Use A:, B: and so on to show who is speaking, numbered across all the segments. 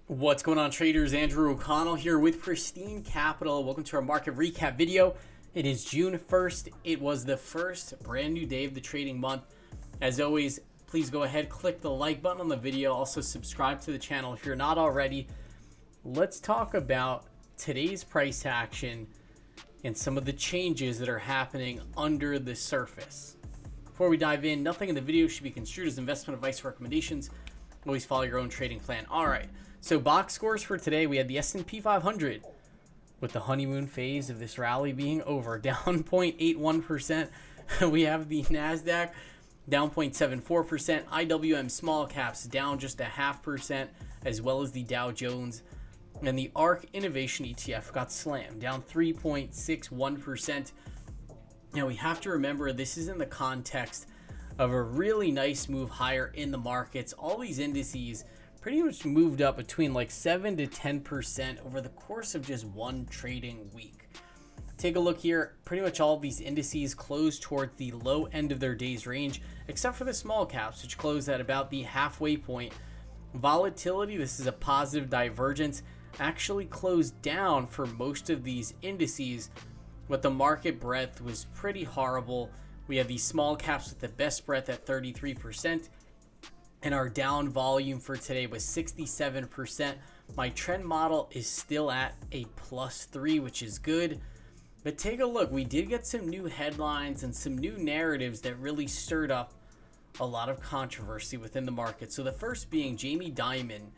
A: What's going on, traders? Andrew O'Connell here with Pristine Capital. Welcome to our market recap video. It is June 1st. It was the first brand new day of the trading month. As always, please go ahead, click the like button on the video. Also subscribe to the channel if you're not already. Let's talk about today's price action and some of the changes that are happening under the surface. Before we dive in, nothing in the video should be construed as investment advice or recommendations. Always follow your own trading plan. All right. So box scores for today, we had the S&P 500 with the honeymoon phase of this rally being over, down 0.81%. We have the NASDAQ down 0.74%, IWM small caps down just 0.5%, as well as the Dow Jones. And the ARK Innovation ETF got slammed, down 3.61%. Now we have to remember this is in the context of a really nice move higher in the markets. All these indices pretty much moved up between like 7 to 10% over the course of just one trading week. Take a look here. Pretty much all of these indices closed towards the low end of their day's range, except for the small caps, which closed at about the halfway point. Volatility, this is a positive divergence, actually closed down for most of these indices, but the market breadth was pretty horrible. We have these small caps with the best breadth at 33%. And our down volume for today was 67%. My trend model is still at a +3, which is good. But take a look. We did get some new headlines and some new narratives that really stirred up a lot of controversy within the market. So the first being Jamie Dimon.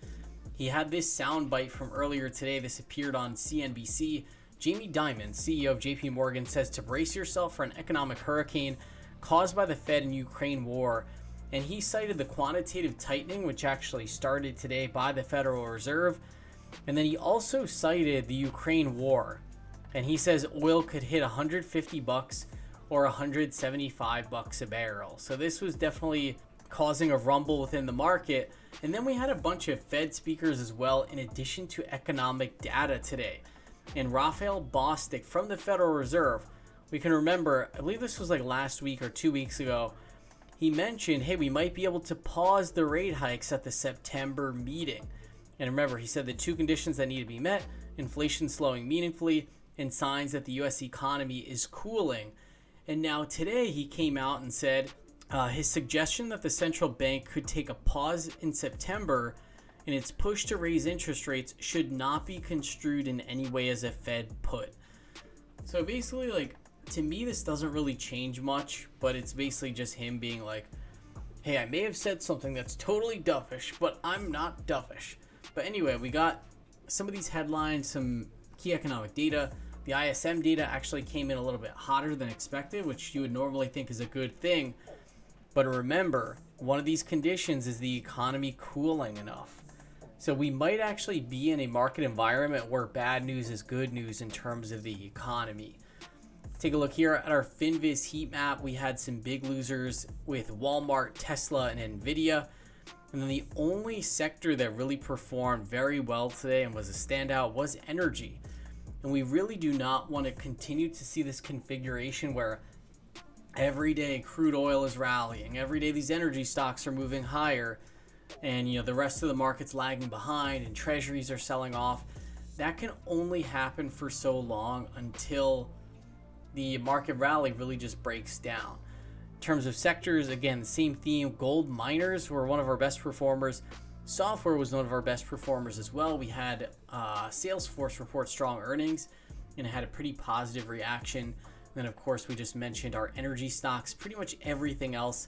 A: He had this soundbite from earlier today. This appeared on CNBC. Jamie Dimon, CEO of JP Morgan, says to brace yourself for an economic hurricane caused by the Fed and Ukraine war. And he cited the quantitative tightening, which actually started today by the Federal Reserve. And then he also cited the Ukraine war. And he says oil could hit $150 or $175 a barrel. So this was definitely causing a rumble within the market. And then we had a bunch of Fed speakers as well, in addition to economic data today. And Raphael Bostic from the Federal Reserve, we can remember, I believe this was like last week or 2 weeks ago, he mentioned, hey, we might be able to pause the rate hikes at the September meeting. And remember, he said the two conditions that need to be met: inflation slowing meaningfully and signs that the U.S. economy is cooling. And now today he came out and said his suggestion that the central bank could take a pause in September in its push to raise interest rates should not be construed in any way as a Fed put. So basically, like, to me, this doesn't really change much, but it's basically just him being like, hey, I may have said something that's totally duffish, but I'm not duffish. But anyway, we got some of these headlines, some key economic data. The ISM data actually came in a little bit hotter than expected, which you would normally think is a good thing. But remember, one of these conditions is the economy cooling enough. So we might actually be in a market environment where bad news is good news in terms of the economy. Take a look here at our Finviz heat map. We had some big losers with Walmart, Tesla, and Nvidia. And then the only sector that really performed very well today and was a standout was energy. And we really do not want to continue to see this configuration where every day crude oil is rallying, every day these energy stocks are moving higher, and the rest of the market's lagging behind and treasuries are selling off. That can only happen for so long until the market rally really just breaks down. In terms of sectors, again, the same theme. Gold miners were one of our best performers. Software was one of our best performers as well. We had Salesforce report strong earnings, and it had a pretty positive reaction. And then, of course, we just mentioned our energy stocks. Pretty much everything else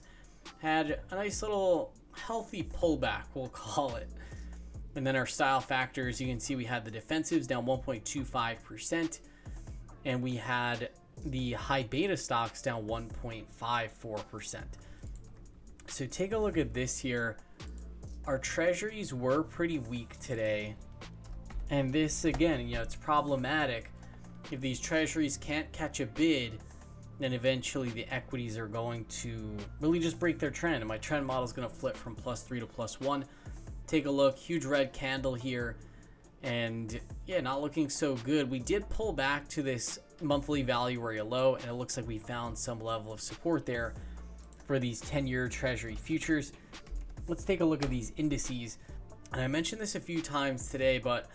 A: had a nice little healthy pullback, we'll call it. And then our style factors, you can see we had the defensives down 1.25%, and we had the high beta stocks down 1.54%. So take a look at this here. Our treasuries were pretty weak today. And this, again, it's problematic. If these treasuries can't catch a bid, then eventually the equities are going to really just break their trend. And my trend model is going to flip from +3 to +1. Take a look, huge red candle here. And yeah, not looking so good. We did pull back to this monthly value area low, and it looks like we found some level of support there for these 10-year treasury futures. Let's take a look at these indices. And I mentioned this a few times today, but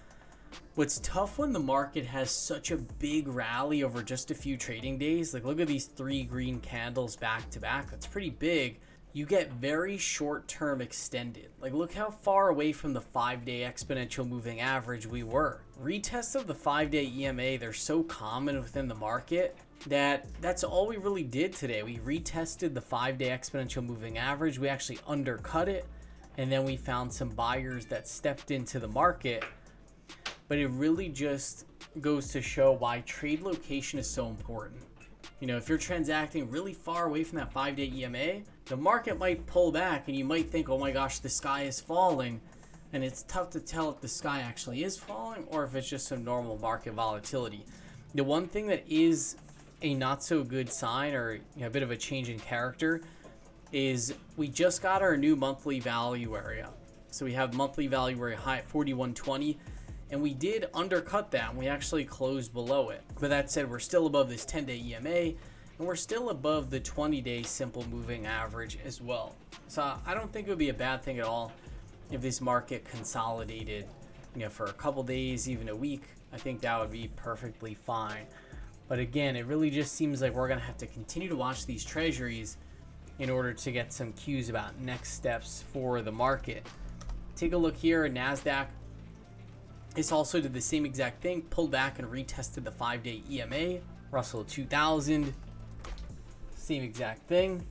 A: what's tough when the market has such a big rally over just a few trading days, like look at these 3 green candles back to back, that's pretty big. You get very short term extended. Like look how far away from the 5-day exponential moving average we were. Retests of the 5-day EMA, they're so common within the market that that's all we really did today. We retested the 5-day exponential moving average. We actually undercut it, and then we found some buyers that stepped into the market. But it really just goes to show why trade location is so important. You know, if you're transacting really far away from that 5-day EMA, the market might pull back and you might think, oh my gosh, the sky is falling. And it's tough to tell if the sky actually is falling or if it's just some normal market volatility. The one thing that is a not so good sign, or a bit of a change in character, is we just got our new monthly value area. So we have monthly value area high at 4120. And we did undercut that. We actually closed below it. But that said, we're still above this 10-day EMA, and we're still above the 20-day simple moving average as well. So I don't think it would be a bad thing at all if this market consolidated, for a couple days, even a week. I think that would be perfectly fine. But again, it really just seems like we're going to have to continue to watch these treasuries in order to get some cues about next steps for the market. Take a look here at NASDAQ. This also did the same exact thing, pulled back and retested the 5-day EMA. Russell 2000, same exact thing.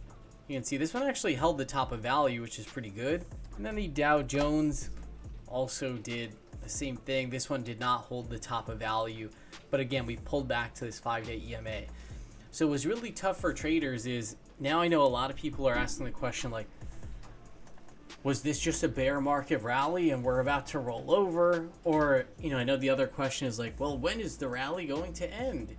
A: You can see this one actually held the top of value, which is pretty good. And then the Dow Jones also did the same thing. This one did not hold the top of value, but again, we pulled back to this 5-day EMA. So what's really tough for traders is, now I know a lot of people are asking the question like, was this just a bear market rally and we're about to roll over? Or, I know the other question is like, well, when is the rally going to end?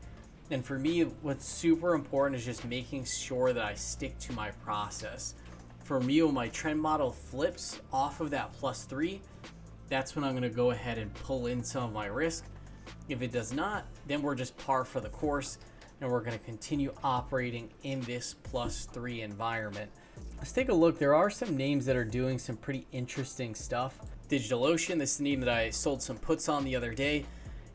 A: And for me, what's super important is just making sure that I stick to my process. For me, when my trend model flips off of that +3, that's when I'm going to go ahead and pull in some of my risk. If it does not, then we're just par for the course and we're going to continue operating in this +3 environment. Let's take a look. There are some names that are doing some pretty interesting stuff. DigitalOcean, this is a name that I sold some puts on the other day.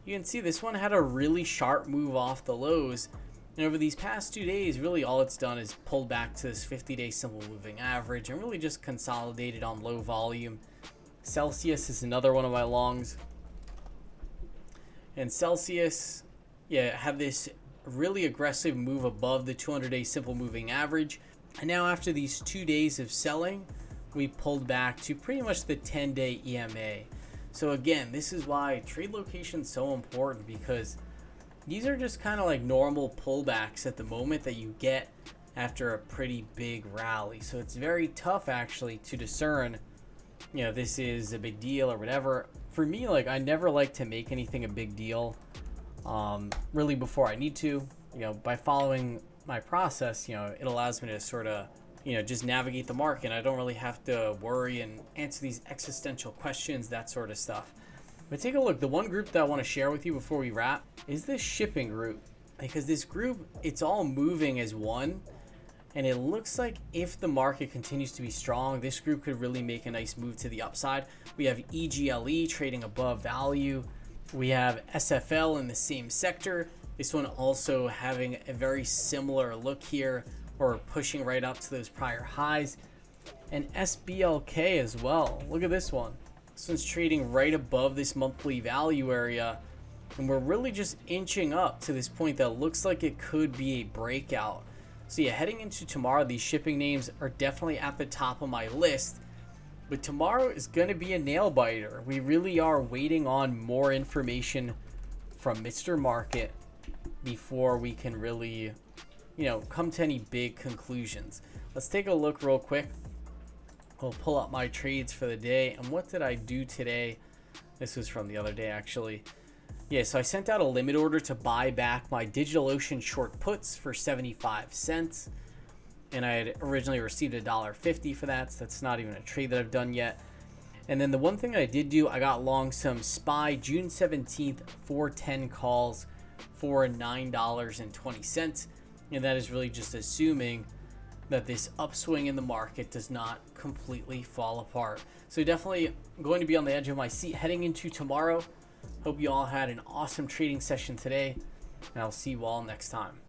A: You can see this one had a really sharp move off the lows. And over these past 2 days, really all it's done is pulled back to this 50-day simple moving average and really just consolidated on low volume. Celsius is another one of my longs. And Celsius, had this really aggressive move above the 200-day simple moving average. And now after these 2 days of selling, we pulled back to pretty much the 10-day EMA. So again, this is why trade location is so important, because these are just kind of like normal pullbacks at the moment that you get after a pretty big rally. So it's very tough actually to discern, this is a big deal or whatever. For me, I never like to make anything a big deal really before I need to. By following my process, it allows me to sort of, just navigate the market. I don't really have to worry and answer these existential questions, that sort of stuff. But take a look. The one group that I want to share with you before we wrap is this shipping group, because this group, it's all moving as one. And it looks like if the market continues to be strong, this group could really make a nice move to the upside. We have EGLE trading above value. We have SFL in the same sector. This one also having a very similar look here, or pushing right up to those prior highs. And SBLK as well. Look at this one. This one's trading right above this monthly value area. And we're really just inching up to this point that looks like it could be a breakout. So heading into tomorrow, these shipping names are definitely at the top of my list. But tomorrow is going to be a nail biter. We really are waiting on more information from Mr. Market before we can really, come to any big conclusions. Let's take a look real quick. We'll pull up my trades for the day. And what did I do today? This was from the other day, actually. So I sent out a limit order to buy back my DigitalOcean short puts for 75 cents. And I had originally received $1.50 for that. So that's not even a trade that I've done yet. And then the one thing I did do, I got long some SPY June 17th 410 calls for $9.20. And that is really just assuming that this upswing in the market does not completely fall apart. So definitely going to be on the edge of my seat heading into tomorrow. Hope you all had an awesome trading session today, and I'll see you all next time.